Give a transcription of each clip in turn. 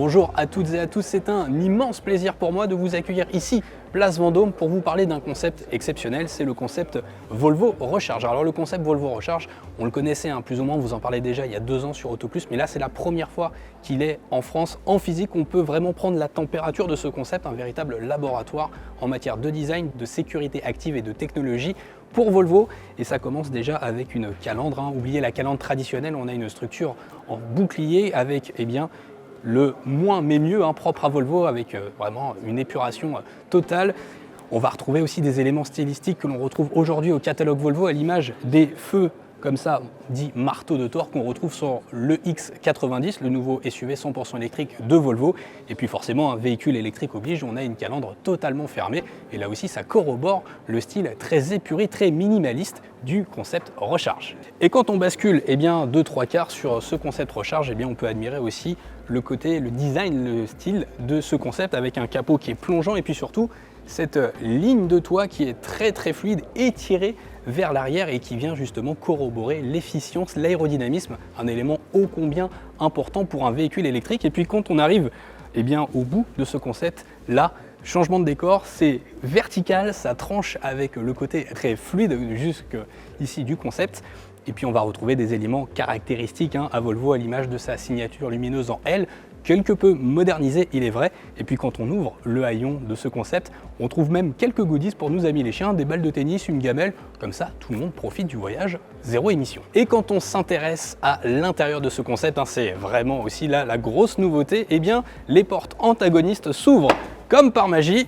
Bonjour à toutes et à tous, c'est un immense plaisir pour moi de vous accueillir ici, Place Vendôme, pour vous parler d'un concept exceptionnel, c'est le concept Volvo Recharge. Alors le concept Volvo Recharge, on le connaissait plus ou moins, on vous en parlait déjà il y a 2 ans sur Autoplus, mais là c'est la première fois qu'il est en France, en physique. On peut vraiment prendre la température de ce concept, un véritable laboratoire en matière de design, de sécurité active et de technologie pour Volvo, et ça commence déjà avec une calandre. Oubliez la calandre traditionnelle, on a une structure en bouclier avec le moins mais mieux propre à Volvo, avec vraiment une épuration totale. On va retrouver aussi des éléments stylistiques que l'on retrouve aujourd'hui au catalogue Volvo, à l'image des feux comme ça, dit marteau de Thor, qu'on retrouve sur le X90, le nouveau SUV 100% électrique de Volvo. Et puis forcément, un véhicule électrique oblige, on a une calandre totalement fermée. Et là aussi, ça corrobore le style très épuré, très minimaliste du concept Recharge. Et quand on bascule 2-3 quarts sur ce concept Recharge, on peut admirer aussi le côté, le design, le style de ce concept, avec un capot qui est plongeant et puis surtout cette ligne de toit qui est très fluide, étirée vers l'arrière et qui vient justement corroborer l'efficience, l'aérodynamisme, un élément ô combien important pour un véhicule électrique. Et puis quand on arrive au bout de ce concept, là, changement de décor, c'est vertical, ça tranche avec le côté très fluide jusqu'ici du concept. Et puis on va retrouver des éléments caractéristiques à Volvo, à l'image de sa signature lumineuse en L, quelque peu modernisé il est vrai. Et puis quand on ouvre le haillon de ce concept, on trouve même quelques goodies pour nos amis les chiens, des balles de tennis, une gamelle, comme ça tout le monde profite du voyage zéro émission. Et quand on s'intéresse à l'intérieur de ce concept, c'est vraiment aussi là la grosse nouveauté, les portes antagonistes s'ouvrent comme par magie.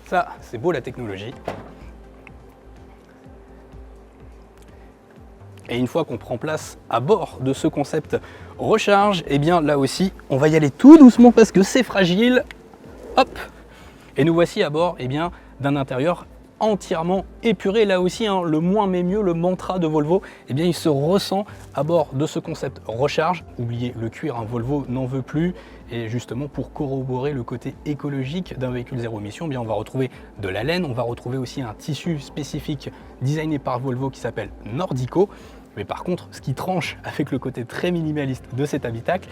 Ça, c'est beau la technologie. Et une fois qu'on prend place à bord de ce concept Recharge, là aussi, on va y aller tout doucement parce que c'est fragile. Hop! Et nous voici à bord d'un intérieur entièrement épuré. Là aussi, le moins mais mieux, le mantra de Volvo, il se ressent à bord de ce concept Recharge. Oubliez le cuir, Volvo n'en veut plus. Et justement, pour corroborer le côté écologique d'un véhicule zéro émission, on va retrouver de la laine, on va retrouver aussi un tissu spécifique designé par Volvo qui s'appelle Nordico. Mais par contre, ce qui tranche avec le côté très minimaliste de cet habitacle,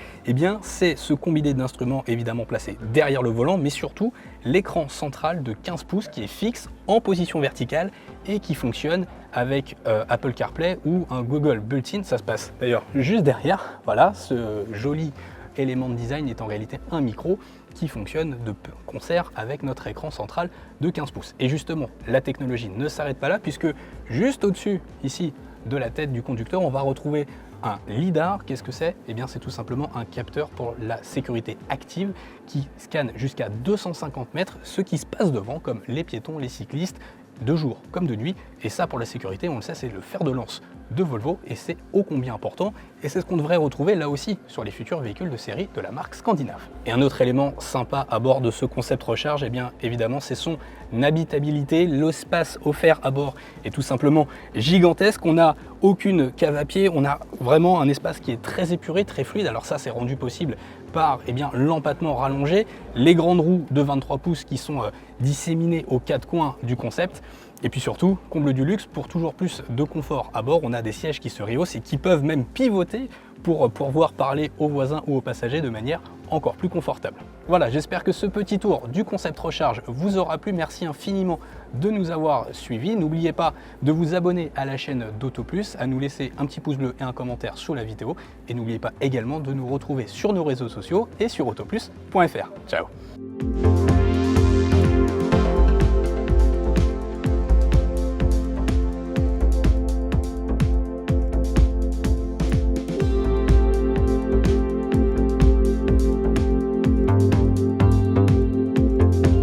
c'est ce combiné d'instruments évidemment placés derrière le volant, mais surtout l'écran central de 15 pouces qui est fixe en position verticale et qui fonctionne avec Apple CarPlay ou un Google built-in. Ça se passe d'ailleurs juste derrière. Voilà, ce joli élément de design est en réalité un micro qui fonctionne de concert avec notre écran central de 15 pouces. Et justement, la technologie ne s'arrête pas là, puisque juste au-dessus, ici, de la tête du conducteur, on va retrouver un lidar. Qu'est-ce que c'est ? C'est tout simplement un capteur pour la sécurité active qui scanne jusqu'à 250 mètres ce qui se passe devant, comme les piétons, les cyclistes, de jour comme de nuit. Et ça, pour la sécurité, on le sait, c'est le fer de lance de Volvo et c'est ô combien important. Et c'est ce qu'on devrait retrouver là aussi sur les futurs véhicules de série de la marque scandinave. Et un autre élément sympa à bord de ce concept Recharge, évidemment, c'est son habitabilité. L'espace offert à bord est tout simplement gigantesque. On n'a aucune cave à pied, on a vraiment un espace qui est très épuré, très fluide. Alors ça, c'est rendu possible par l'empattement rallongé, les grandes roues de 23 pouces qui sont disséminées aux 4 coins du concept. Et puis surtout, comble du luxe, pour toujours plus de confort à bord, on a des sièges qui se rehaussent et qui peuvent même pivoter pour pouvoir parler aux voisins ou aux passagers de manière encore plus confortable. Voilà, j'espère que ce petit tour du concept Recharge vous aura plu. Merci infiniment de nous avoir suivis. N'oubliez pas de vous abonner à la chaîne d'Autoplus, à nous laisser un petit pouce bleu et un commentaire sous la vidéo. Et n'oubliez pas également de nous retrouver sur nos réseaux sociaux et sur autoplus.fr. Ciao!